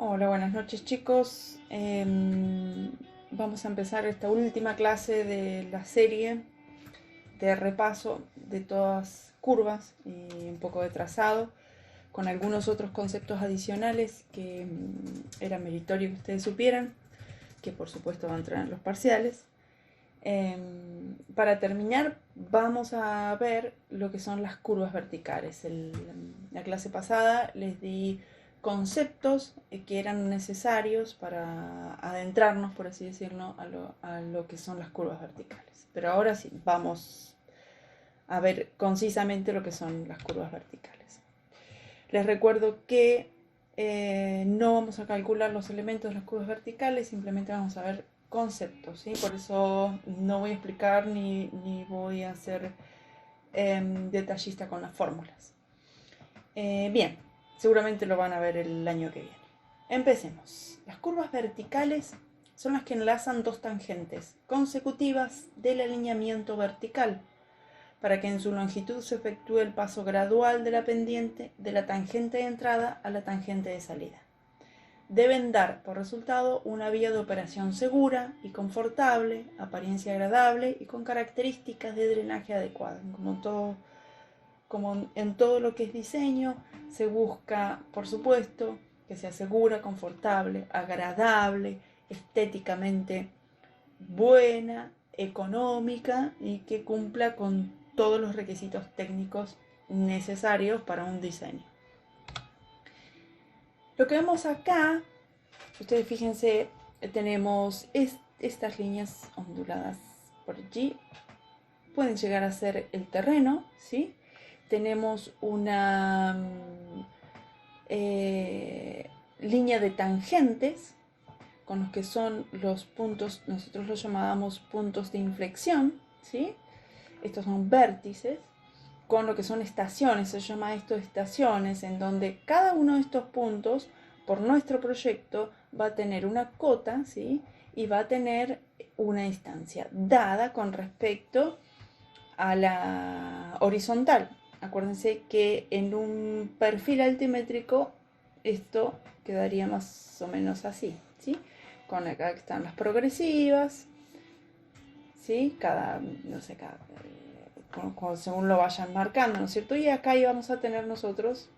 Hola, buenas noches chicos. Vamos a empezar esta última clase de la serie de repaso de todas curvas y un poco de trazado, con algunos otros conceptos adicionales que era meritorio que ustedes supieran, que por supuesto van a entrar en los parciales. Para terminar, vamos a ver lo que son las curvas verticales. La clase pasada les di conceptos que eran necesarios para adentrarnos, por así decirlo, a lo que son las curvas verticales. Pero ahora sí, vamos a ver concisamente lo que son las curvas verticales. Les recuerdo que no vamos a calcular los elementos de las curvas verticales, simplemente vamos a ver conceptos, ¿sí? Por eso no voy a explicar ni voy a ser detallista con las fórmulas. Bien, seguramente lo van a ver el año que viene. Empecemos. Las curvas verticales son las que enlazan dos tangentes consecutivas del alineamiento vertical para que en su longitud se efectúe el paso gradual de la pendiente de la tangente de entrada a la tangente de salida. Deben dar por resultado una vía de operación segura y confortable, apariencia agradable y con características de drenaje adecuadas. Como en todo lo que es diseño, se busca, por supuesto, que sea segura, confortable, agradable, estéticamente buena, económica y que cumpla con todos los requisitos técnicos necesarios para un diseño. Lo que vemos acá, ustedes fíjense, tenemos estas líneas onduladas por allí, pueden llegar a ser el terreno, ¿sí? Tenemos una línea de tangentes con los que son los puntos, nosotros los llamábamos puntos de inflexión, ¿sí? Estos son vértices, con lo que son estaciones, se llama esto estaciones, en donde cada uno de estos puntos, por nuestro proyecto, va a tener una cota, ¿sí? Y va a tener una distancia dada con respecto a la horizontal. Acuérdense que en un perfil altimétrico esto quedaría más o menos así, ¿sí? Con acá están las progresivas, ¿sí? Según lo vayan marcando, ¿no es cierto? Y acá íbamos a tener nosotros,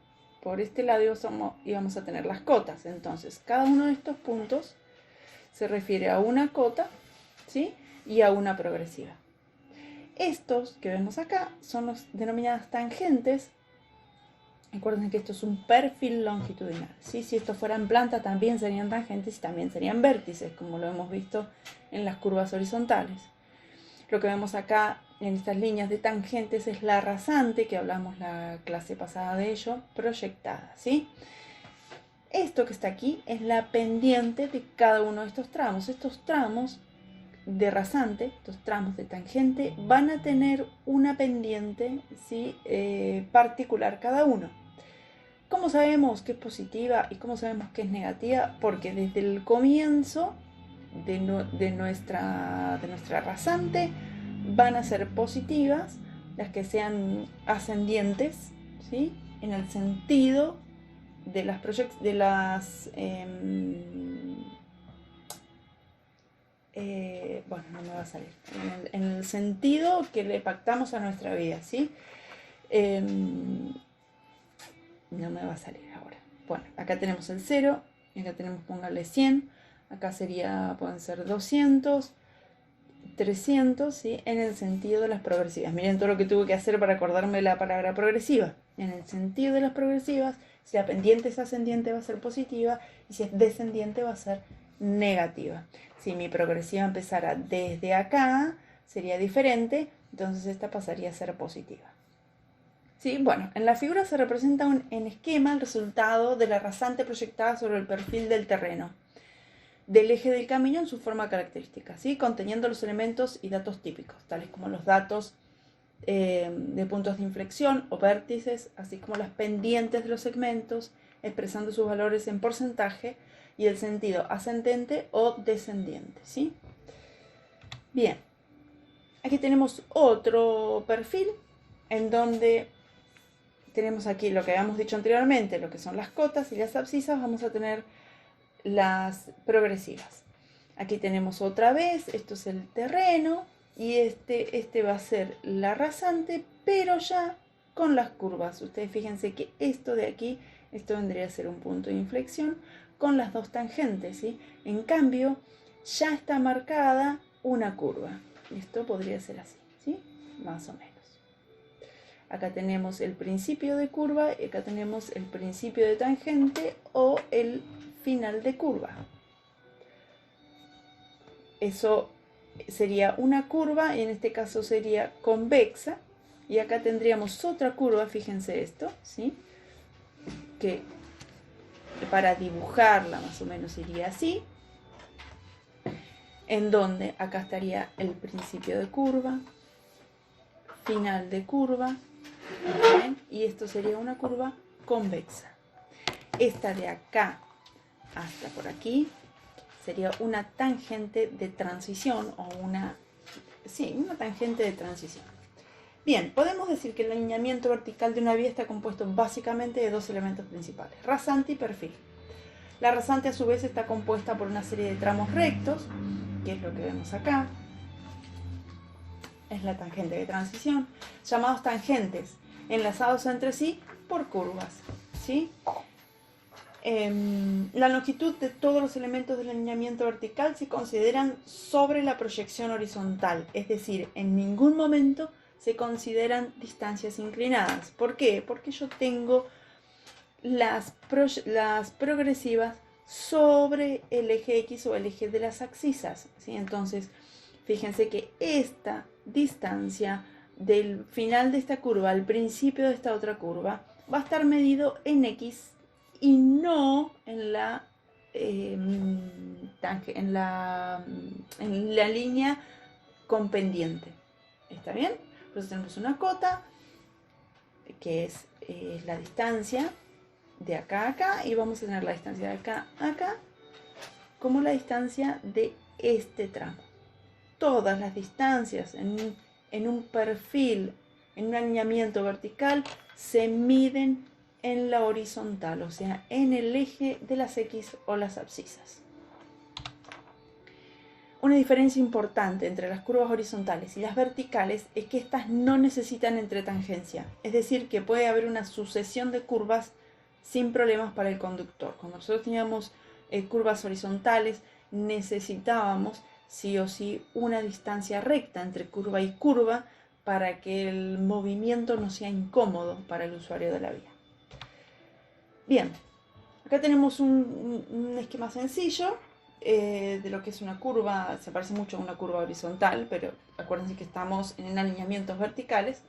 por este lado íbamos a tener las cotas. Entonces, cada uno de estos puntos se refiere a una cota, ¿sí? Y a una progresiva. Estos que vemos acá son los denominadas tangentes. Recuerden que esto es un perfil longitudinal, ¿sí? Si esto fuera en planta también serían tangentes y también serían vértices, como lo hemos visto en las curvas horizontales. Lo que vemos acá en estas líneas de tangentes es la rasante, que hablamos la clase pasada de ello, proyectada, ¿sí? Esto que está aquí es la pendiente de cada uno de estos tramos. Estos tramos de rasante, estos tramos de tangente, van a tener una pendiente, ¿sí? Particular cada uno. ¿Cómo sabemos que es positiva y cómo sabemos que es negativa? Porque desde el comienzo de nuestra rasante van a ser positivas las que sean ascendientes, ¿sí? En el sentido de las bueno, no me va a salir. En el sentido que le pactamos a nuestra vida, ¿sí? No me va a salir ahora. Bueno, acá tenemos el 0, acá tenemos, póngale 100, acá pueden ser 200, 300, ¿sí? En el sentido de las progresivas. Miren todo lo que tuve que hacer para acordarme la palabra progresiva. En el sentido de las progresivas, si la pendiente es ascendiente va a ser positiva y si es descendiente va a ser negativa. Si mi progresiva empezara desde acá, sería diferente, entonces esta pasaría a ser positiva. ¿Sí? Bueno, en la figura se representa en esquema el resultado de la rasante proyectada sobre el perfil del terreno del eje del camino en su forma característica, ¿sí? Conteniendo los elementos y datos típicos, tales como los datos de puntos de inflexión o vértices, así como las pendientes de los segmentos, expresando sus valores en porcentaje y el sentido ascendente o descendiente, ¿sí? Bien, aquí tenemos otro perfil en donde tenemos aquí lo que habíamos dicho anteriormente, lo que son las cotas y las abscisas. Vamos a tener las progresivas. Aquí tenemos otra vez, esto es el terreno y este va a ser la rasante, pero ya con las curvas. Ustedes fíjense que esto de aquí, esto vendría a ser un punto de inflexión con las dos tangentes, ¿sí? En cambio, ya está marcada una curva. Esto podría ser así, ¿sí? Más o menos. Acá tenemos el principio de curva y acá tenemos el principio de tangente o el final de curva. Eso sería una curva y en este caso sería convexa. Y acá tendríamos otra curva, fíjense esto, ¿sí? Que para dibujarla más o menos iría así. En donde acá estaría el principio de curva, final de curva, ¿ven? Y esto sería una curva convexa. Esta de acá hasta por aquí sería una tangente de transición o una tangente de transición. Bien, podemos decir que el alineamiento vertical de una vía está compuesto básicamente de dos elementos principales, rasante y perfil. La rasante a su vez está compuesta por una serie de tramos rectos, que es lo que vemos acá, es la tangente de transición, llamados tangentes, enlazados entre sí por curvas, ¿sí? La longitud de todos los elementos del alineamiento vertical se consideran sobre la proyección horizontal, es decir, en ningún momento se consideran distancias inclinadas. ¿Por qué? Porque yo tengo las progresivas sobre el eje X o el eje de las abscisas, ¿sí? Entonces, fíjense que esta distancia del final de esta curva al principio de esta otra curva va a estar medido en X y no en la línea con pendiente. ¿Está bien? Entonces tenemos una cota que es la distancia de acá a acá y vamos a tener la distancia de acá a acá como la distancia de este tramo. Todas las distancias en un perfil, en un alineamiento vertical, se miden en la horizontal, o sea, en el eje de las X o las abscisas. Una diferencia importante entre las curvas horizontales y las verticales es que estas no necesitan entretangencia, es decir, que puede haber una sucesión de curvas sin problemas para el conductor. Cuando nosotros teníamos curvas horizontales, necesitábamos sí o sí una distancia recta entre curva y curva para que el movimiento no sea incómodo para el usuario de la vía. Bien, acá tenemos un esquema sencillo de lo que es una curva. Se parece mucho a una curva horizontal, pero acuérdense que estamos en alineamientos verticales,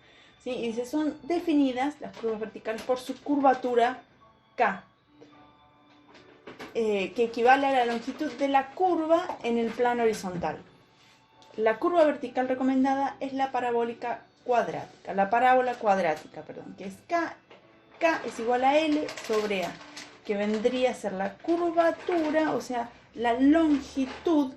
¿sí? Y dice, son definidas las curvas verticales por su curvatura K, que equivale a la longitud de la curva en el plano horizontal. La curva vertical recomendada es la parabólica cuadrática, la parábola cuadrática, perdón, que es K es igual a L sobre A, que vendría a ser la curvatura, o sea, la longitud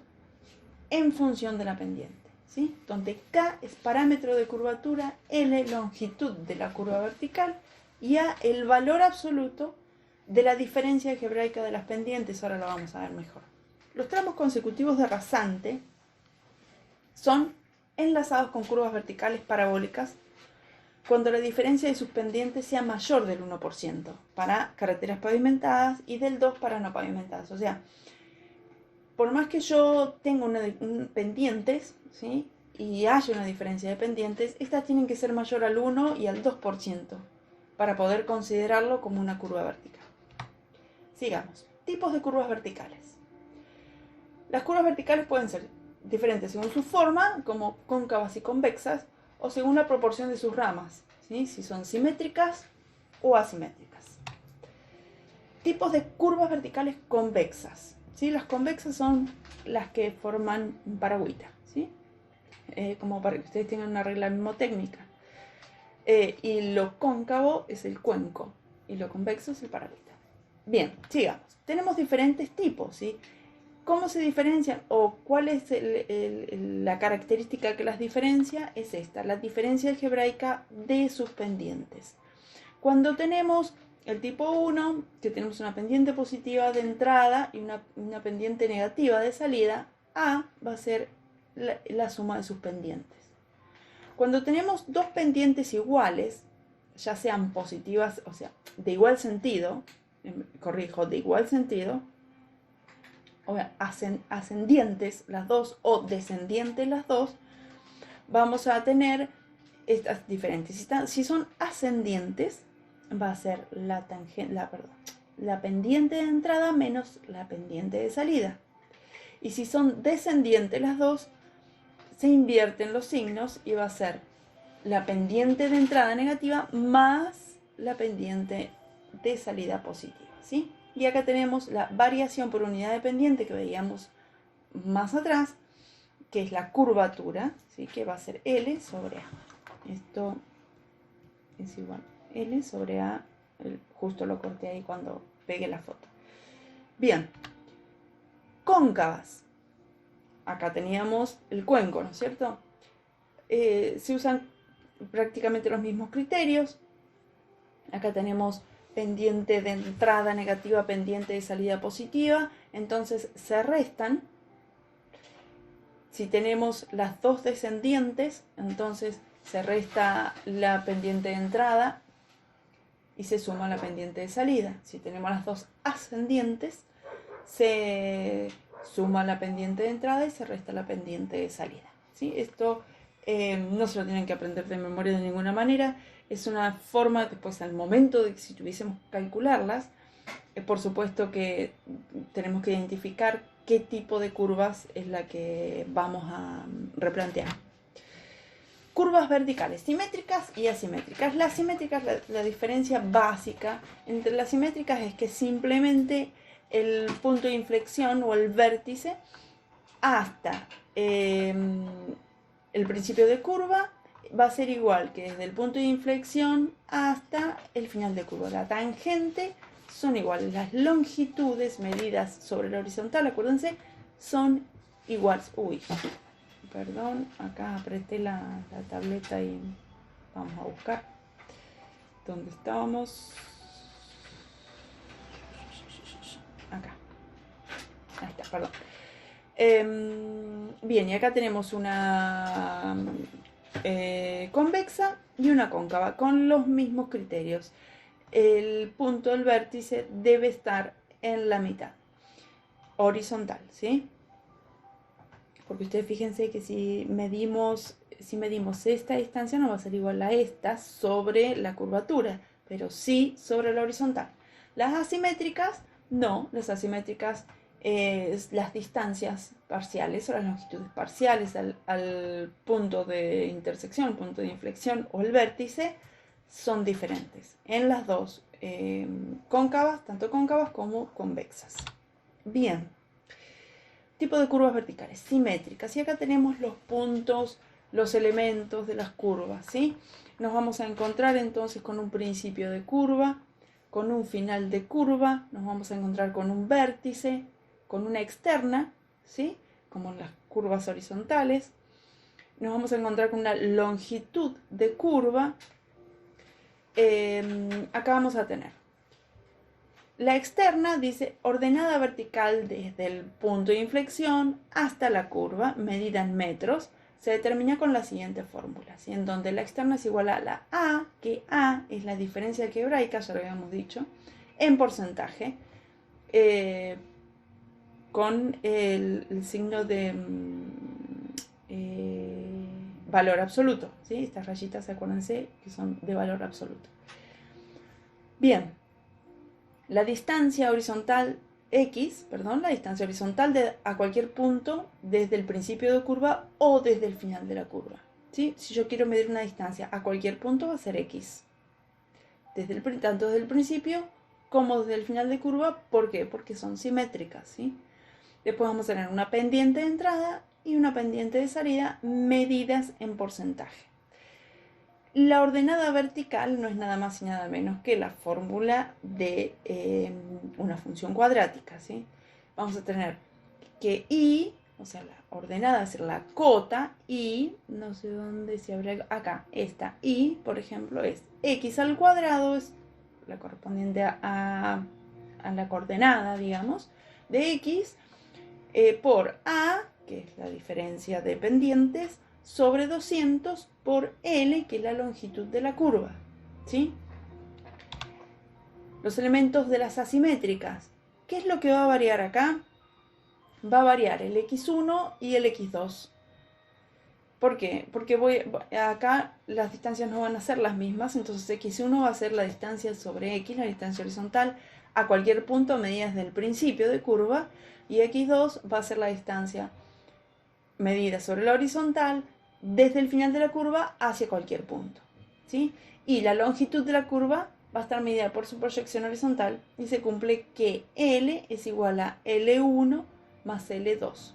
en función de la pendiente, ¿sí? Donde K es parámetro de curvatura, L longitud de la curva vertical y A el valor absoluto de la diferencia algebraica de las pendientes. Ahora lo vamos a ver mejor. Los tramos consecutivos de rasante son enlazados con curvas verticales parabólicas cuando la diferencia de sus pendientes sea mayor del 1% para carreteras pavimentadas y del 2% para no pavimentadas. O sea, por más que yo tenga pendientes, ¿sí? Y haya una diferencia de pendientes, estas tienen que ser mayor al 1 y al 2% para poder considerarlo como una curva vertical. Sigamos. Tipos de curvas verticales. Las curvas verticales pueden ser diferentes según su forma, como cóncavas y convexas, o según la proporción de sus ramas, ¿sí? Si son simétricas o asimétricas. Tipos de curvas verticales convexas, ¿sí? Las convexas son las que forman un paragüita, ¿sí? Como para que ustedes tengan una regla mnemotécnica. Y lo cóncavo es el cuenco y lo convexo es el paragüita. Bien, sigamos. Tenemos diferentes tipos, ¿sí? ¿Cómo se diferencian o cuál es la característica que las diferencia? Es esta, la diferencia algebraica de sus pendientes. Cuando tenemos el tipo 1, que tenemos una pendiente positiva de entrada y una pendiente negativa de salida, A va a ser la suma de sus pendientes. Cuando tenemos dos pendientes iguales, ya sean positivas, o sea, de igual sentido, de igual sentido, o ascendientes las dos o descendientes las dos, vamos a tener estas diferentes. Si son ascendientes, va a ser la pendiente de entrada menos la pendiente de salida. Y si son descendientes las dos, se invierten los signos y va a ser la pendiente de entrada negativa más la pendiente de salida positiva, ¿sí? Y acá tenemos la variación por unidad de pendiente que veíamos más atrás, que es la curvatura, ¿sí? Que va a ser L sobre A. Esto es igual L sobre A, justo lo corté ahí cuando pegué la foto. Bien, cóncavas. Acá teníamos el cuenco, ¿no es cierto? Se usan prácticamente los mismos criterios. Acá tenemos pendiente de entrada negativa, pendiente de salida positiva, entonces se restan. Si tenemos las dos descendientes, entonces se resta la pendiente de entrada y se suma la pendiente de salida. Si tenemos las dos ascendientes, se suma la pendiente de entrada y se resta la pendiente de salida, ¿sí? Esto no se lo tienen que aprender de memoria de ninguna manera. Es una forma, después al momento de que si tuviésemos que calcularlas, por supuesto que tenemos que identificar qué tipo de curvas es la que vamos a replantear. Curvas verticales, simétricas y asimétricas. Las simétricas, la diferencia básica entre las simétricas es que simplemente el punto de inflexión o el vértice hasta el principio de curva va a ser igual que desde el punto de inflexión hasta el final de curva. La tangente son iguales, las longitudes medidas sobre la horizontal, acuérdense, son iguales. Uy, perdón, acá apreté la tableta y vamos a buscar dónde estábamos. Acá, ahí está, perdón. Bien, y acá tenemos una convexa y una cóncava con los mismos criterios. El punto del vértice debe estar en la mitad, horizontal, ¿sí? Porque ustedes fíjense que si medimos esta distancia no va a ser igual a esta sobre la curvatura, pero sí sobre la horizontal. Las asimétricas, no, las asimétricas las distancias parciales o las longitudes parciales al punto de intersección, punto de inflexión o el vértice son diferentes en las dos cóncavas, tanto cóncavas como convexas. Bien, tipo de curvas verticales, simétricas. Y acá tenemos los puntos, los elementos de las curvas, ¿sí? Nos vamos a encontrar entonces con un principio de curva, con un final de curva, nos vamos a encontrar con un vértice, con una externa, ¿sí? Como en las curvas horizontales. Nos vamos a encontrar con una longitud de curva. Acá vamos a tener la externa, dice ordenada vertical desde el punto de inflexión hasta la curva, medida en metros, se determina con la siguiente fórmula, ¿sí? En donde la externa es igual a la A, que A es la diferencia algebraica, ya lo habíamos dicho, en porcentaje, con el signo de valor absoluto, ¿sí? Estas rayitas, acuérdense que son de valor absoluto. Bien, la distancia horizontal la distancia horizontal a cualquier punto desde el principio de curva o desde el final de la curva, ¿sí? Si yo quiero medir una distancia a cualquier punto va a ser X, tanto desde el principio como desde el final de curva. ¿Por qué? Porque son simétricas, ¿sí? Después vamos a tener una pendiente de entrada y una pendiente de salida medidas en porcentaje. La ordenada vertical no es nada más y nada menos que la fórmula de una función cuadrática, ¿sí? Vamos a tener que y, o sea, la ordenada es la cota y, no sé dónde se abre acá, esta y, por ejemplo, es x al cuadrado, es la correspondiente a la coordenada, digamos, de X, por A, que es la diferencia de pendientes, sobre 200 por L, que es la longitud de la curva, ¿sí? Los elementos de las asimétricas. ¿Qué es lo que va a variar acá? Va a variar el x1 y el x2. ¿Por qué? Porque acá las distancias no van a ser las mismas, entonces x1 va a ser la distancia sobre x, la distancia horizontal, a cualquier punto medida desde el principio de curva, y x2 va a ser la distancia medida sobre la horizontal desde el final de la curva hacia cualquier punto, ¿sí? Y la longitud de la curva va a estar medida por su proyección horizontal y se cumple que L es igual a L1 más L2,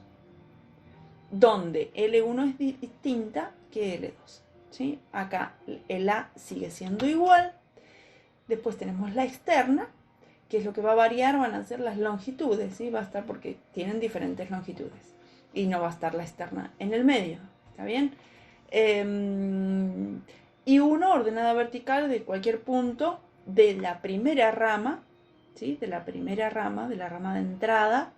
donde L1 es distinta que L2, ¿sí? Acá el A sigue siendo igual. Después tenemos la externa, que es lo que va a variar, van a ser las longitudes, ¿sí? Va a estar porque tienen diferentes longitudes. Y no va a estar la externa en el medio, ¿está bien? Y uno ordenada vertical de cualquier punto de la primera rama, ¿sí? De la primera rama, de la rama de entrada,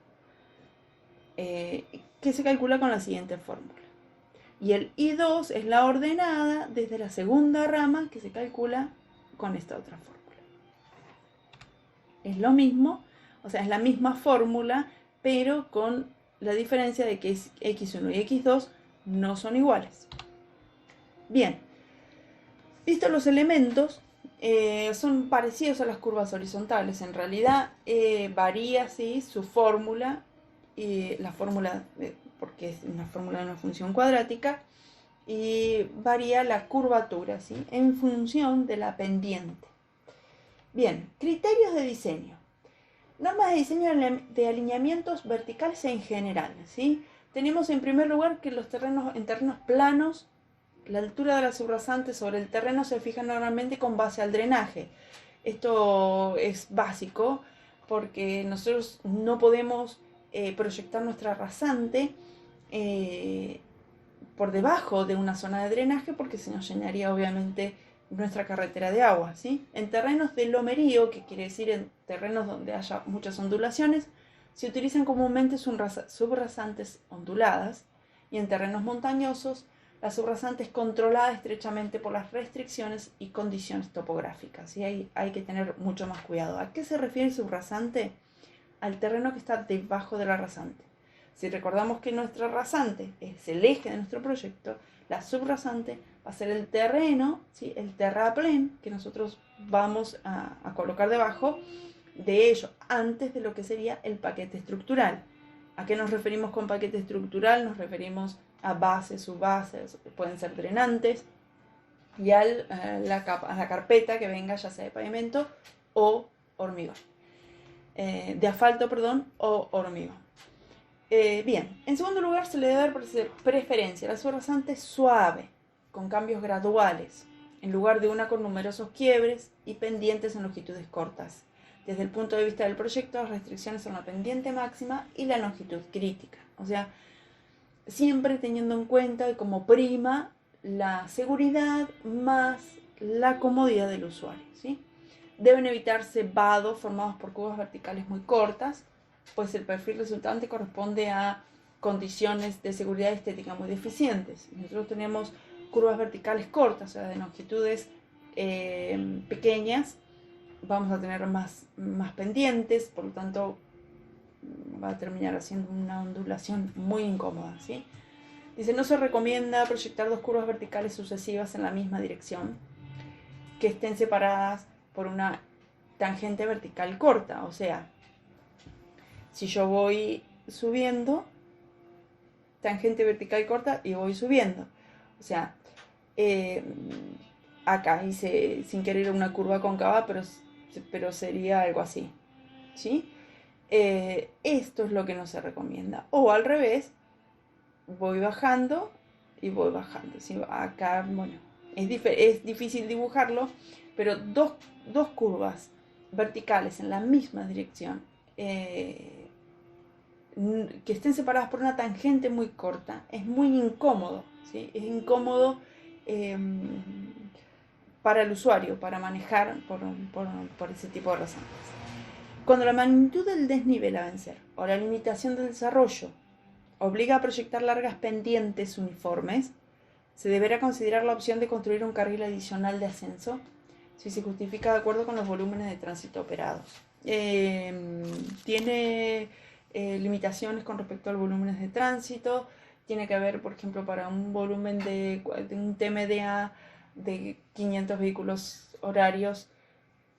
que se calcula con la siguiente fórmula. Y el I2 es la ordenada desde la segunda rama, que se calcula con esta otra fórmula. Es lo mismo, o sea, es la misma fórmula, pero con la diferencia de que x1 y x2 no son iguales. Bien, vistos los elementos, son parecidos a las curvas horizontales. En realidad varía, ¿sí?, su fórmula, la fórmula, porque es una fórmula de una función cuadrática, y varía la curvatura, ¿sí?, en función de la pendiente. Bien, criterios de diseño. Normas de diseño de alineamientos verticales en general, ¿sí? Tenemos en primer lugar que en terrenos planos, la altura de la subrasante sobre el terreno se fija normalmente con base al drenaje. Esto es básico porque nosotros no podemos proyectar nuestra rasante por debajo de una zona de drenaje porque se nos llenaría obviamente nuestra carretera de agua, ¿sí? En terrenos de lomerío, que quiere decir en terrenos donde haya muchas ondulaciones, se utilizan comúnmente subrasantes onduladas, y en terrenos montañosos la subrasante es controlada estrechamente por las restricciones y condiciones topográficas, y ahí hay que tener mucho más cuidado. ¿A qué se refiere subrasante? Al terreno que está debajo de la rasante. Si recordamos que nuestra rasante es el eje de nuestro proyecto, la subrasante va a ser el terreno, ¿sí?, el terraplén que nosotros vamos a colocar debajo de ello, antes de lo que sería el paquete estructural. ¿A qué nos referimos con paquete estructural? Nos referimos a bases, subbases, pueden ser drenantes, y a la carpeta que venga ya sea de pavimento o hormigón, de asfalto, perdón, o hormigón. Bien, en segundo lugar se le debe dar preferencia a la subrasante suave, con cambios graduales, en lugar de una con numerosos quiebres y pendientes en longitudes cortas. Desde el punto de vista del proyecto, las restricciones son la pendiente máxima y la longitud crítica. O sea, siempre teniendo en cuenta que como prima la seguridad más la comodidad del usuario, ¿sí? Deben evitarse vados formados por curvas verticales muy cortas, pues el perfil resultante corresponde a condiciones de seguridad estética muy deficientes. Nosotros tenemos curvas verticales cortas, o sea, de longitudes pequeñas, vamos a tener más pendientes, por lo tanto va a terminar haciendo una ondulación muy incómoda, ¿sí? Dice, no se recomienda proyectar dos curvas verticales sucesivas en la misma dirección, que estén separadas por una tangente vertical corta. O sea, si yo voy subiendo, tangente vertical corta, y voy subiendo. O sea, acá hice sin querer una curva cóncava, pero sería algo así, ¿sí? Esto es lo que no se recomienda. O al revés, voy bajando y voy bajando, ¿sí? Acá, bueno, es difícil dibujarlo, pero dos curvas verticales en la misma dirección, que estén separadas por una tangente muy corta, es muy incómodo, ¿sí? Es incómodo para el usuario, para manejar por ese tipo de razones. Cuando la magnitud del desnivel a vencer o la limitación del desarrollo obliga a proyectar largas pendientes uniformes, se deberá considerar la opción de construir un carril adicional de ascenso si se justifica de acuerdo con los volúmenes de tránsito operados. Tiene limitaciones con respecto a los volúmenes de tránsito. Tiene que haber, por ejemplo, para un volumen de un TMDA de 500 vehículos horarios,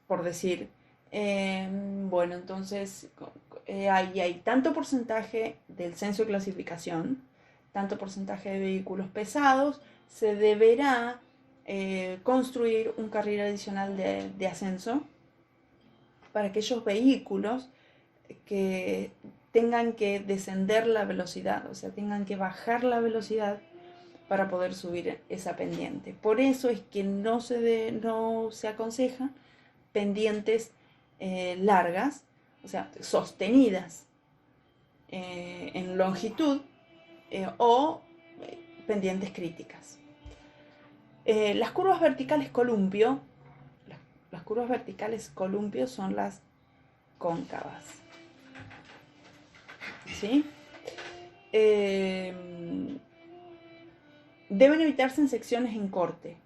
por decir. Bueno, entonces hay tanto porcentaje del censo de clasificación, tanto porcentaje de vehículos pesados, se deberá construir un carril adicional de ascenso para aquellos vehículos que tengan que descender la velocidad, o sea, tengan que bajar la velocidad para poder subir esa pendiente. Por eso es que no se aconseja pendientes largas, o sea, sostenidas en longitud o pendientes críticas. Las curvas verticales columpio, las curvas verticales columpio son las cóncavas, ¿sí? Deben evitarse en secciones en corte,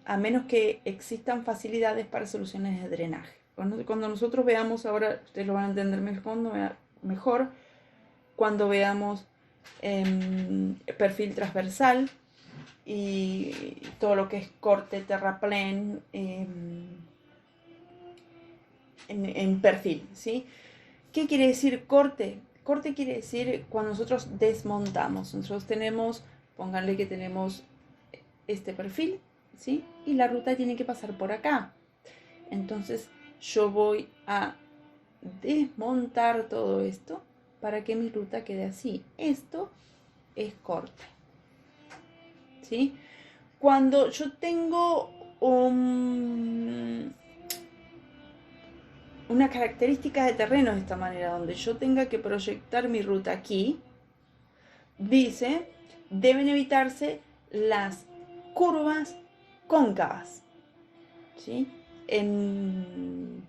a menos que existan facilidades para soluciones de drenaje. Cuando nosotros veamos, ahora ustedes lo van a entender mejor, cuando veamos perfil transversal y todo lo que es corte terraplén en perfil, ¿sí? ¿Qué quiere decir corte? Corte quiere decir cuando nosotros desmontamos. Nosotros tenemos, pónganle que tenemos este perfil, ¿sí? Y la ruta tiene que pasar por acá. Entonces yo voy a desmontar todo esto para que mi ruta quede así. Esto es corte, ¿sí? Cuando yo tengo una característica de terreno de esta manera, donde yo tenga que proyectar mi ruta aquí, dice, deben evitarse las curvas cóncavas, ¿sí? En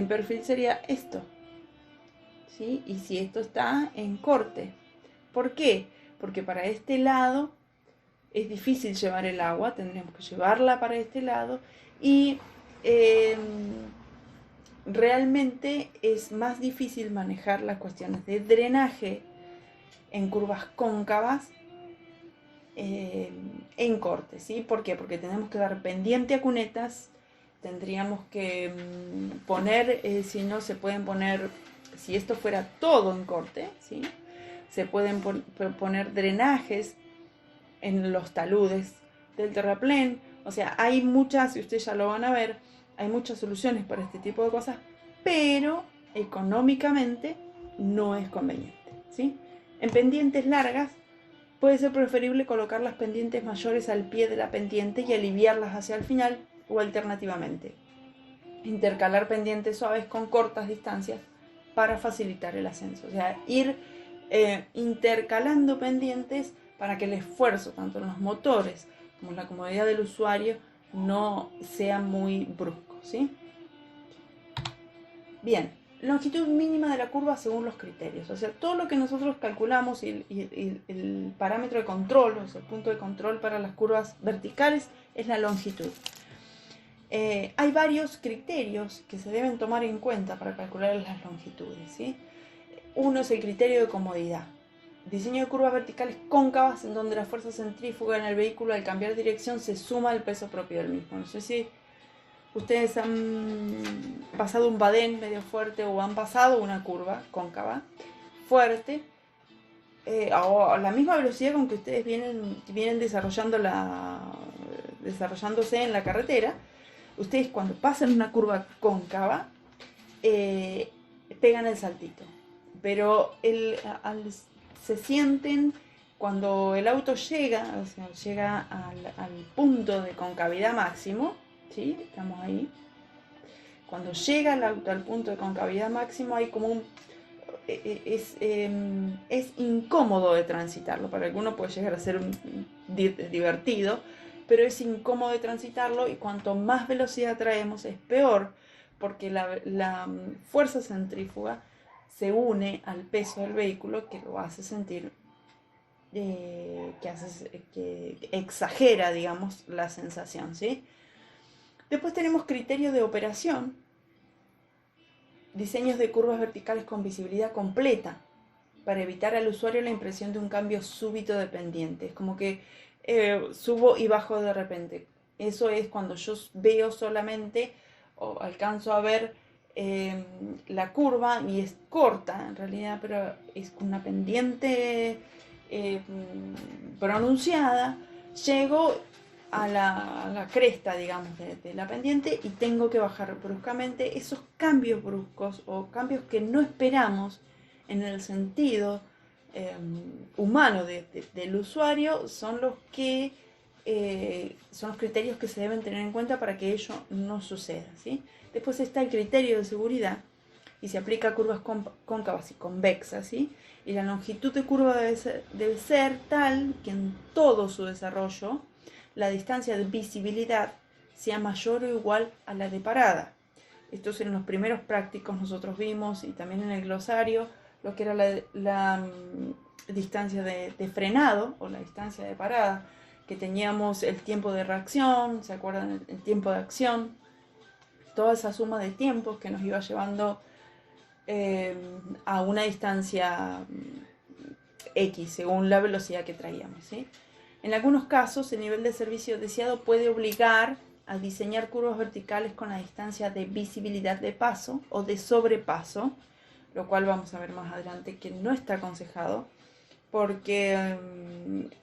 perfil sería esto, ¿sí? Y si esto está en corte. ¿Por qué? Porque para este lado es difícil llevar el agua, tendríamos que llevarla para este lado y realmente es más difícil manejar las cuestiones de drenaje en curvas cóncavas en corte, ¿sí? ¿Por qué? Porque tenemos que dar pendiente a cunetas, tendríamos que poner, si no se pueden poner, si esto fuera todo en corte, ¿sí? Se pueden poner drenajes en los taludes del terraplén. O sea, hay muchas, y ustedes ya lo van a ver, hay muchas soluciones para este tipo de cosas, pero económicamente no es conveniente, ¿sí? En pendientes largas puede ser preferible colocar las pendientes mayores al pie de la pendiente y aliviarlas hacia el final, o alternativamente intercalar pendientes suaves con cortas distancias para facilitar el ascenso. O sea, ir intercalando pendientes para que el esfuerzo, tanto en los motores como en la comodidad del usuario, no sea muy brusco, ¿sí? Bien, longitud mínima de la curva según los criterios. O sea, todo lo que nosotros calculamos y el parámetro de control, o sea, el punto de control para las curvas verticales es la longitud. Hay varios criterios que se deben tomar en cuenta para calcular las longitudes, ¿sí? Uno es el criterio de comodidad. Diseño de curvas verticales cóncavas en donde la fuerza centrífuga en el vehículo al cambiar dirección se suma al peso propio del mismo. No sé si ustedes han pasado un badén medio fuerte o han pasado una curva cóncava fuerte a la misma velocidad con que ustedes vienen desarrollándose en la carretera. Ustedes cuando pasan una curva cóncava pegan el saltito, pero se sienten cuando el auto llega, o sea, llega al punto de concavidad máximo, ¿sí? Estamos ahí. Cuando llega el auto al punto de concavidad máximo hay como es incómodo de transitarlo. Para algunos puede llegar a ser divertido, pero es incómodo de transitarlo y cuanto más velocidad traemos es peor, porque la fuerza centrífuga se une al peso del vehículo que lo hace sentir, que exagera, digamos, la sensación, ¿sí? Después tenemos criterios de operación, diseños de curvas verticales con visibilidad completa, para evitar al usuario la impresión de un cambio súbito de pendiente. Es como que subo y bajo de repente. Eso es cuando yo veo solamente o alcanzo a ver la curva y es corta en realidad, pero es una pendiente pronunciada. Llego a la cresta, digamos, de la pendiente y tengo que bajar bruscamente. Esos cambios bruscos o cambios que no esperamos en el sentido humano del usuario son los que son los criterios que se deben tener en cuenta para que ello no suceda, ¿sí? Después está el criterio de seguridad y se aplica a curvas cóncavas y convexas, ¿sí? Y la longitud de curva debe ser tal que en todo su desarrollo la distancia de visibilidad sea mayor o igual a la de parada. Estos en los primeros prácticos nosotros vimos y también en el glosario lo que era la distancia de frenado o la distancia de parada, que teníamos el tiempo de reacción, ¿se acuerdan? El tiempo de acción, toda esa suma de tiempos que nos iba llevando a una distancia X, según la velocidad que traíamos, ¿sí? En algunos casos, el nivel de servicio deseado puede obligar a diseñar curvas verticales con la distancia de visibilidad de paso o de sobrepaso, lo cual vamos a ver más adelante que no está aconsejado, porque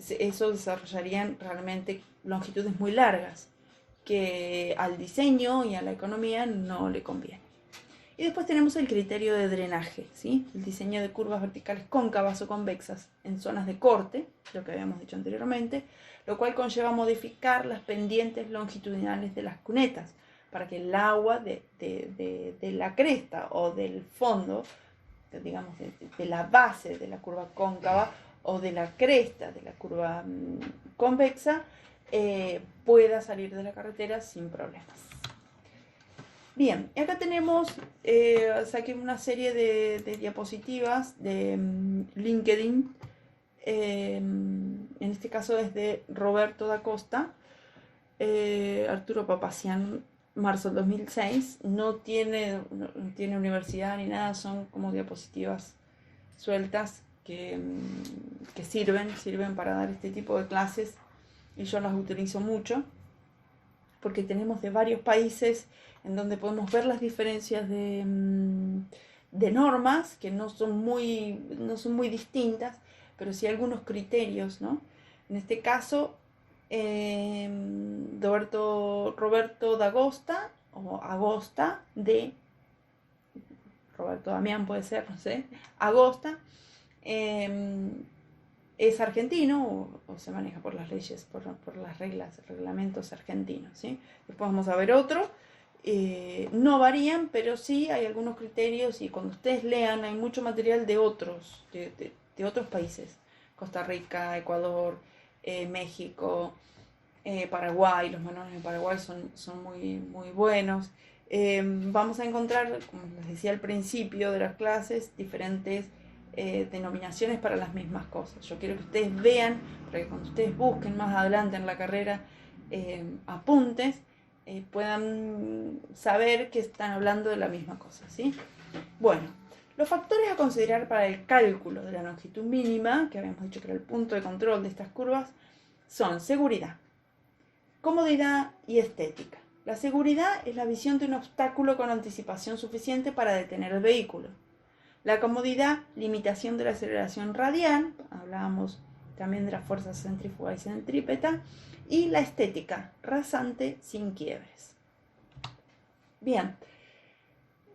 eso desarrollarían realmente longitudes muy largas, que al diseño y a la economía no le conviene. Y después tenemos el criterio de drenaje, ¿sí? El diseño de curvas verticales cóncavas o convexas en zonas de corte, lo que habíamos dicho anteriormente, lo cual conlleva modificar las pendientes longitudinales de las cunetas para que el agua de la cresta o del fondo, digamos, de la base de la curva cóncava o de la cresta de la curva convexa, pueda salir de la carretera sin problemas. Bien, acá tenemos, saqué una serie de diapositivas de LinkedIn, en este caso es de Roberto da Costa, Arturo Papazian, marzo del 2006, no tiene universidad ni nada, son como diapositivas sueltas que sirven para dar este tipo de clases y yo las utilizo mucho porque tenemos de varios países en donde podemos ver las diferencias de normas que no son muy distintas, pero sí algunos criterios, ¿no? En este caso, Roberto D'Agosta, o Agosta, de Roberto Damián puede ser, no sé, Agosta, es argentino o se maneja por las leyes, por las reglamentos argentinos, ¿sí? Después vamos a ver otro. No varían, pero sí hay algunos criterios y cuando ustedes lean hay mucho material de otros países, Costa Rica, Ecuador, México, Paraguay. Los manuales de Paraguay son muy, muy buenos. Vamos a encontrar, como les decía al principio de las clases, diferentes denominaciones para las mismas cosas. Yo quiero que ustedes vean, para que cuando ustedes busquen más adelante en la carrera apuntes, puedan saber que están hablando de la misma cosa, ¿sí? Bueno, los factores a considerar para el cálculo de la longitud mínima, que habíamos dicho que era el punto de control de estas curvas, son seguridad, comodidad y estética. La seguridad es la visión de un obstáculo con anticipación suficiente para detener el vehículo. La comodidad, limitación de la aceleración radial, hablábamos también de las fuerzas centrífuga y centrípeta, y la estética, rasante sin quiebres. Bien,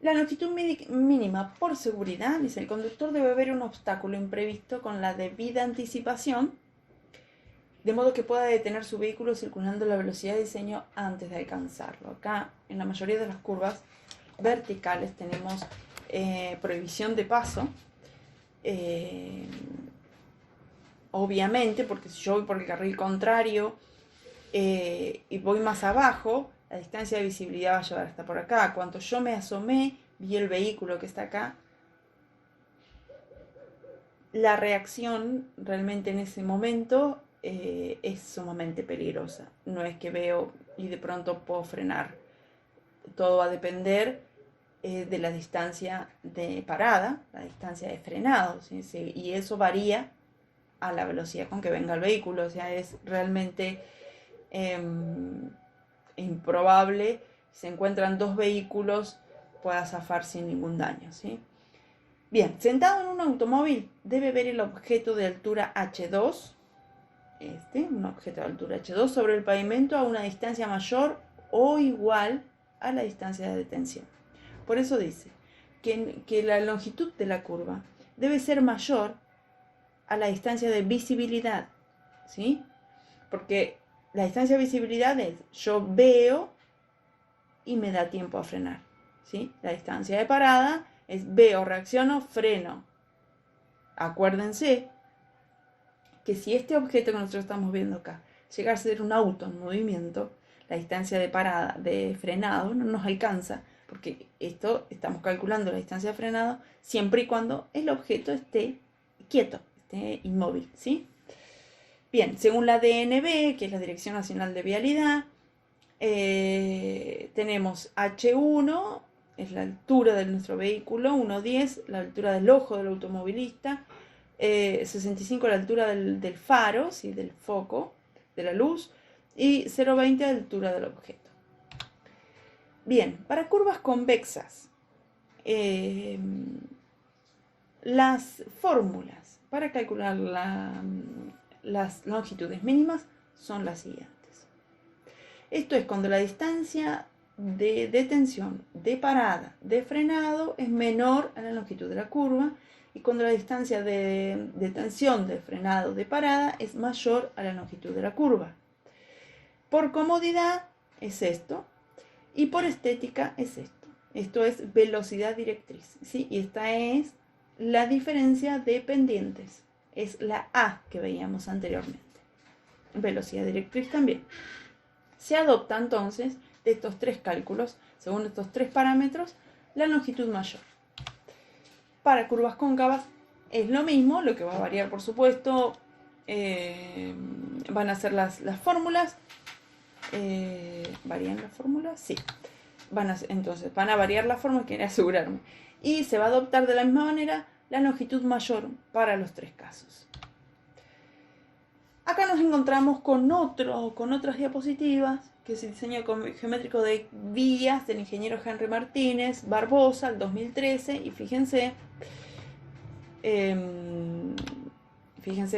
la longitud mínima por seguridad, dice el conductor debe ver un obstáculo imprevisto con la debida anticipación, de modo que pueda detener su vehículo circulando la velocidad de diseño antes de alcanzarlo. Acá, en la mayoría de las curvas verticales, tenemos prohibición de paso, obviamente, porque si yo voy por el carril contrario y voy más abajo, la distancia de visibilidad va a llevar hasta por acá. Cuando yo me asomé, vi el vehículo que está acá. La reacción realmente en ese momento es sumamente peligrosa. No es que veo y de pronto puedo frenar. Todo va a depender de la distancia de parada, la distancia de frenado, ¿sí? Sí, y eso varía a la velocidad con que venga el vehículo. O sea, es realmente improbable, si se encuentran dos vehículos, pueda zafar sin ningún daño, ¿sí? Bien, sentado en un automóvil debe ver el objeto de altura H2, un objeto de altura H2 sobre el pavimento a una distancia mayor o igual a la distancia de detención. Por eso dice que la longitud de la curva debe ser mayor a la distancia de visibilidad, ¿sí? Porque la distancia de visibilidad es yo veo y me da tiempo a frenar, ¿sí? La distancia de parada es veo, reacciono, freno. Acuérdense que si este objeto que nosotros estamos viendo acá llega a ser un auto en movimiento, la distancia de parada, de frenado, no nos alcanza, porque esto estamos calculando la distancia de frenado siempre y cuando el objeto esté quieto, esté inmóvil, ¿sí? Bien, según la DNV, que es la Dirección Nacional de Vialidad, tenemos H1, es la altura de nuestro vehículo, 1,10, la altura del ojo del automovilista, 65 la altura del faro, ¿sí? Del foco, de la luz, y 0,20 la altura del objeto. Bien, para curvas convexas, las fórmulas para calcular las longitudes mínimas son las siguientes. Esto es cuando la distancia de detención, de parada, de frenado es menor a la longitud de la curva y cuando la distancia de detención, de frenado, de parada es mayor a la longitud de la curva. Por comodidad es esto y por estética es esto. Esto es velocidad directriz, ¿sí? Y esta es la diferencia de pendientes. Es la A que veíamos anteriormente. Velocidad directriz también. Se adopta entonces de estos tres cálculos, según estos tres parámetros, la longitud mayor. Para curvas cóncavas es lo mismo, lo que va a variar por supuesto van a ser las fórmulas. ¿Varían las fórmulas? Sí. Entonces van a variar las fórmulas, quiero asegurarme. Y se va a adoptar de la misma manera la longitud mayor para los tres casos. Acá nos encontramos con otras diapositivas, que es el diseño geométrico de vías del ingeniero Henry Martínez Barbosa, el 2013, y fíjense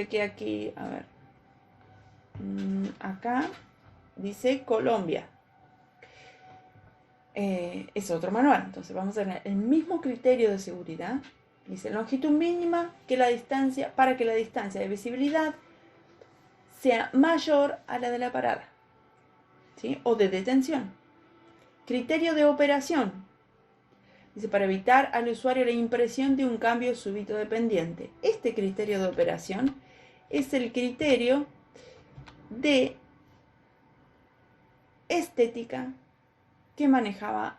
que aquí, a ver, acá dice Colombia. Es otro manual, entonces vamos a tener el mismo criterio de seguridad. Dice longitud mínima para que la distancia de visibilidad sea mayor a la de la parada, ¿sí? O de detención. Criterio de operación. Dice, para evitar al usuario la impresión de un cambio súbito de pendiente. Este criterio de operación es el criterio de estética que manejaba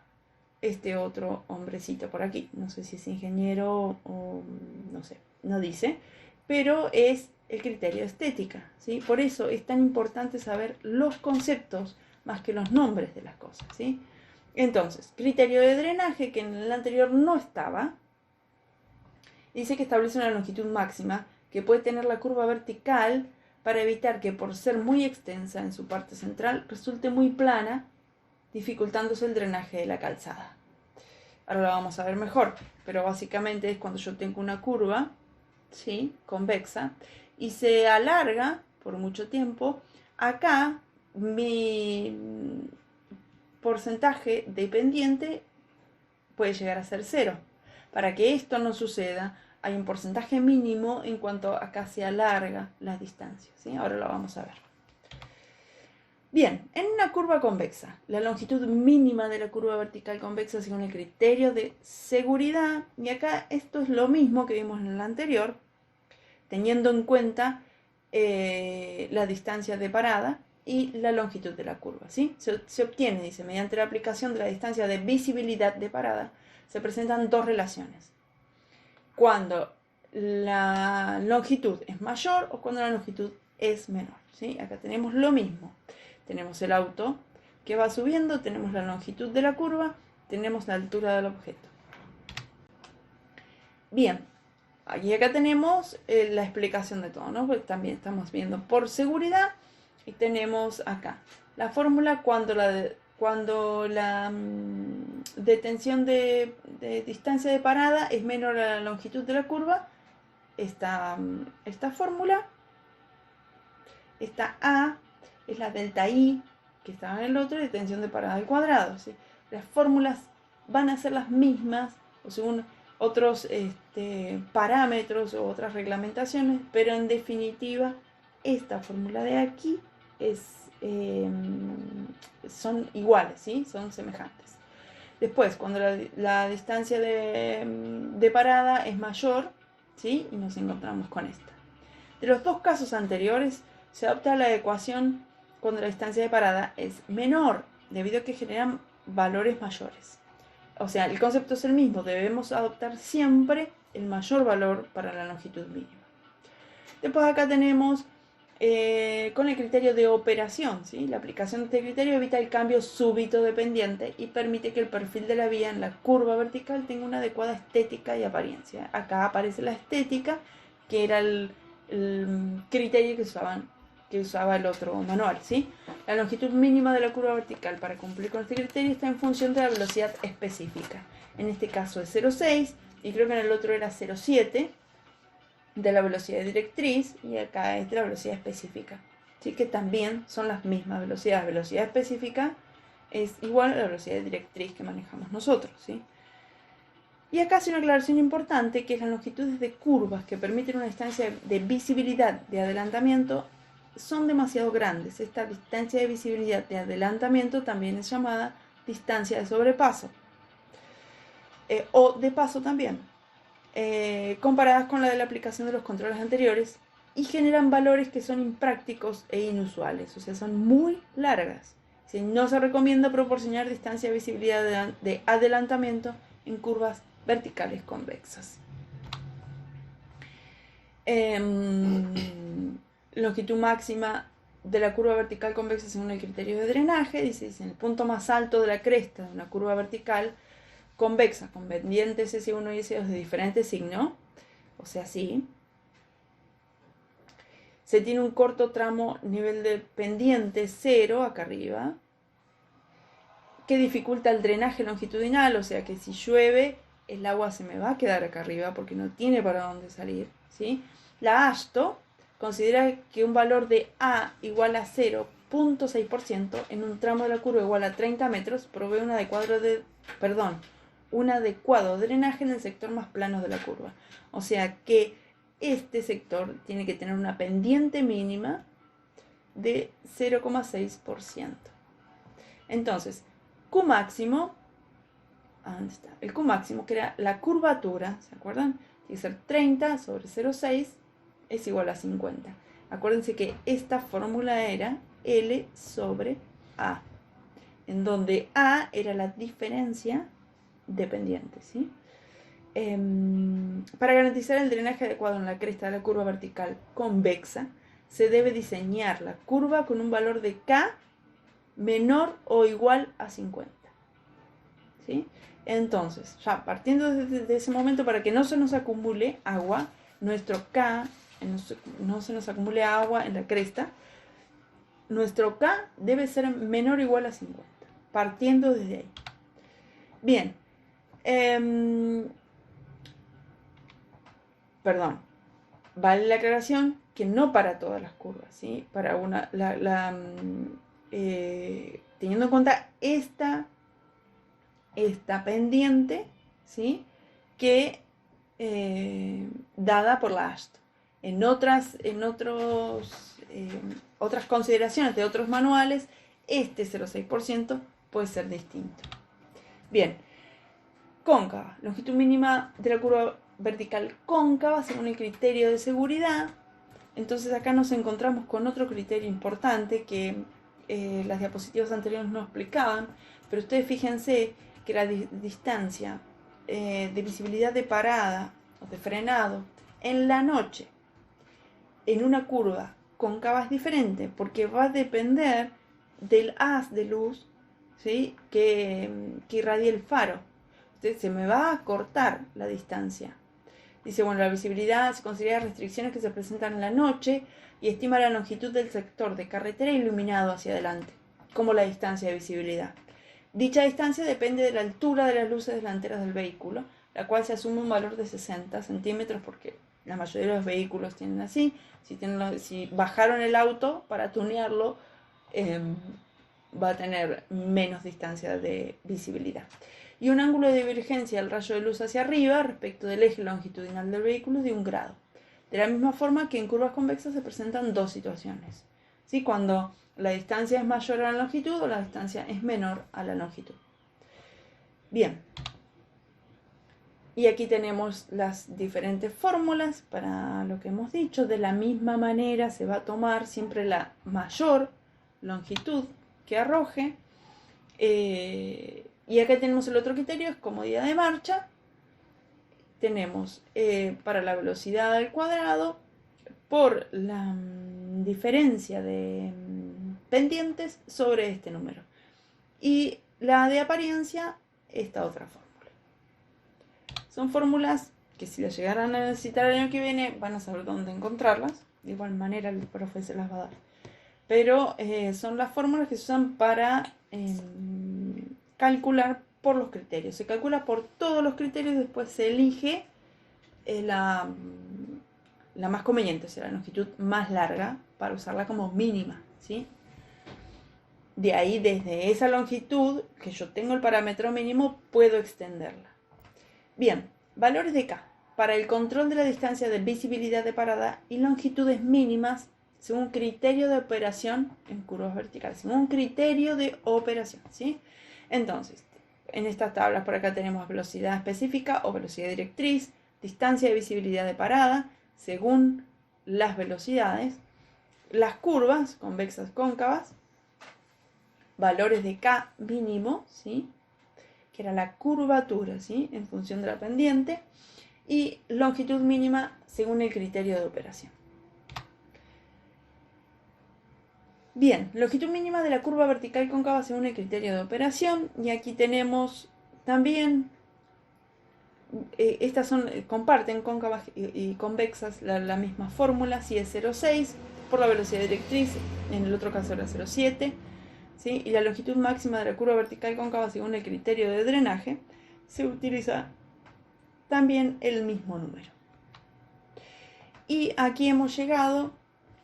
este otro hombrecito por aquí. No sé si es ingeniero o no sé, no dice, pero es el criterio de estética, ¿sí? Por eso es tan importante saber los conceptos más que los nombres de las cosas, ¿sí? Entonces, criterio de drenaje, que en el anterior no estaba, dice que establece una longitud máxima que puede tener la curva vertical para evitar que por ser muy extensa en su parte central resulte muy plana, dificultándose el drenaje de la calzada. Ahora lo vamos a ver mejor, pero básicamente es cuando yo tengo una curva, ¿sí? Convexa, y se alarga por mucho tiempo, acá mi porcentaje de pendiente puede llegar a ser 0. Para que esto no suceda, hay un porcentaje mínimo en cuanto acá se alarga la distancia, ¿sí? Ahora lo vamos a ver. Bien, en una curva convexa, la longitud mínima de la curva vertical convexa según el criterio de seguridad, y acá esto es lo mismo que vimos en la anterior, teniendo en cuenta la distancia de parada y la longitud de la curva, ¿sí? Se obtiene, dice, mediante la aplicación de la distancia de visibilidad de parada, se presentan dos relaciones. Cuando la longitud es mayor o cuando la longitud es menor, ¿sí? Acá tenemos lo mismo. Tenemos el auto que va subiendo, tenemos la longitud de la curva, tenemos la altura del objeto. Bien, aquí acá tenemos la explicación de todo, ¿no? Porque también estamos viendo por seguridad y tenemos acá la fórmula cuando la detención de distancia de parada es menor a la longitud de la curva. Esta fórmula, esta A es la delta I que estaba en el otro, detención de parada al cuadrado, ¿sí? Las fórmulas van a ser las mismas o según otros parámetros o otras reglamentaciones, pero en definitiva esta fórmula de aquí son iguales, ¿sí? Son semejantes. Después, cuando la distancia de parada es mayor, ¿sí? Y nos encontramos con esta. De los dos casos anteriores, se adopta la ecuación cuando la distancia de parada es menor, debido a que generan valores mayores. O sea, el concepto es el mismo, debemos adoptar siempre el mayor valor para la longitud mínima. Después acá tenemos con el criterio de operación, ¿sí? La aplicación de este criterio evita el cambio súbito de pendiente y permite que el perfil de la vía en la curva vertical tenga una adecuada estética y apariencia. Acá aparece la estética, que era el criterio que usaba el otro manual, ¿sí? La longitud mínima de la curva vertical para cumplir con este criterio está en función de la velocidad específica. En este caso es 0,6 y creo que en el otro era 0,7 de la velocidad directriz y acá es de la velocidad específica. ¿Sí? Que también son las mismas velocidades. Velocidad específica es igual a la velocidad directriz que manejamos nosotros, ¿sí? Y acá hace una aclaración importante, que es las longitudes de curvas que permiten una distancia de visibilidad de adelantamiento son demasiado grandes. Esta distancia de visibilidad de adelantamiento también es llamada distancia de sobrepaso o de paso también, comparadas con la de la aplicación de los controles anteriores, y generan valores que son imprácticos e inusuales, o sea, son muy largas. ¿Sí? No se recomienda proporcionar distancia de visibilidad de adelantamiento en curvas verticales convexas. Longitud máxima de la curva vertical convexa según el criterio de drenaje, dice en el punto más alto de la cresta de una curva vertical convexa con pendientes S1 y S2 de diferente signo, o sea, sí, se tiene un corto tramo nivel de pendiente 0 acá arriba, que dificulta el drenaje longitudinal, o sea que si llueve el agua se me va a quedar acá arriba porque no tiene para dónde salir, ¿sí? La AASHTO considera que un valor de A igual a 0,6% en un tramo de la curva igual a 30 metros provee un adecuado drenaje en el sector más plano de la curva. O sea que este sector tiene que tener una pendiente mínima de 0,6%. Entonces, Q máximo, ¿dónde está? El Q máximo, que era la curvatura, ¿se acuerdan? Tiene que ser 30 sobre 0,6 es igual a 50. Acuérdense que esta fórmula era L sobre A, en donde A era la diferencia de pendiente, ¿sí? Para garantizar el drenaje adecuado en la cresta de la curva vertical convexa, se debe diseñar la curva con un valor de K menor o igual a 50. ¿Sí? Entonces, ya partiendo de ese momento, para que no se nos acumule agua, nuestro K, no se nos acumule agua en la cresta, nuestro K debe ser menor o igual a 50, partiendo desde ahí. Bien, perdón, vale la aclaración que no para todas las curvas, ¿sí? Para teniendo en cuenta esta pendiente, ¿sí? Que dada por la AASHTO. En otras consideraciones de otros manuales, este 0,6% puede ser distinto. Bien, cóncava, longitud mínima de la curva vertical cóncava según el criterio de seguridad. Entonces acá nos encontramos con otro criterio importante que las diapositivas anteriores no explicaban, pero ustedes fíjense que la distancia de visibilidad de parada o de frenado en la noche en una curva cóncava es diferente, porque va a depender del haz de luz, ¿sí?, que irradie el faro. Entonces se me va a cortar la distancia. Dice, bueno, la visibilidad se considera restricciones que se presentan en la noche y estima la longitud del sector de carretera iluminado hacia adelante, como la distancia de visibilidad. Dicha distancia depende de la altura de las luces delanteras del vehículo, la cual se asume un valor de 60 centímetros porque la mayoría de los vehículos tienen así. Si bajaron el auto para tunearlo, va a tener menos distancia de visibilidad. Y un ángulo de divergencia del rayo de luz hacia arriba respecto del eje longitudinal del vehículo es de 1 grado. De la misma forma que en curvas convexas se presentan dos situaciones, ¿sí?, cuando la distancia es mayor a la longitud o la distancia es menor a la longitud. Bien. Y aquí tenemos las diferentes fórmulas para lo que hemos dicho. De la misma manera se va a tomar siempre la mayor longitud que arroje. Y acá tenemos el otro criterio, es comodidad de marcha. Tenemos para la velocidad al cuadrado por la diferencia de pendientes sobre este número. Y la de apariencia, esta otra fórmula. Son fórmulas que si las llegaran a necesitar el año que viene, van a saber dónde encontrarlas. De igual manera el profe se las va a dar. Pero son las fórmulas que se usan para calcular por los criterios. Se calcula por todos los criterios y después se elige la más conveniente, o sea, la longitud más larga para usarla como mínima, ¿sí? De ahí, desde esa longitud que yo tengo el parámetro mínimo, puedo extenderla. Bien, valores de K para el control de la distancia de visibilidad de parada y longitudes mínimas según criterio de operación en curvas verticales, según criterio de operación, ¿sí? Entonces, en estas tablas por acá tenemos velocidad específica o velocidad directriz, distancia de visibilidad de parada, según las velocidades, las curvas convexas cóncavas, valores de K mínimo, ¿sí?, que era la curvatura, ¿sí?, en función de la pendiente, y longitud mínima según el criterio de operación. Bien, longitud mínima de la curva vertical cóncava según el criterio de operación, y aquí tenemos también, estas comparten cóncavas y convexas la misma fórmula. Si es 0,6 por la velocidad directriz, en el otro caso era 0,7, ¿sí? Y la longitud máxima de la curva vertical cóncava según el criterio de drenaje, se utiliza también el mismo número. Y aquí hemos llegado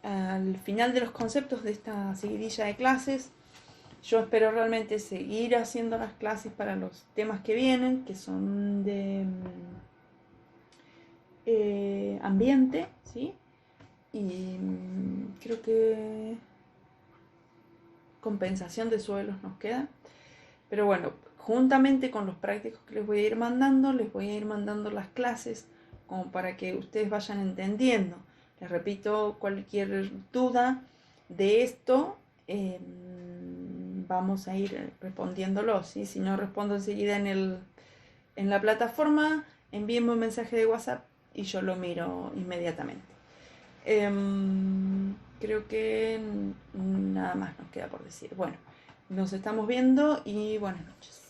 al final de los conceptos de esta seguidilla de clases. Yo espero realmente seguir haciendo las clases para los temas que vienen, que son de ambiente, ¿sí? Y creo que compensación de suelos nos queda. Pero bueno, juntamente con los prácticos que les voy a ir mandando las clases como para que ustedes vayan entendiendo. Les repito, cualquier duda de esto, vamos a ir respondiéndolo, ¿sí? Si no respondo enseguida en la plataforma, envíenme un mensaje de WhatsApp y yo lo miro inmediatamente. Creo que nada más nos queda por decir. Bueno, nos estamos viendo y buenas noches.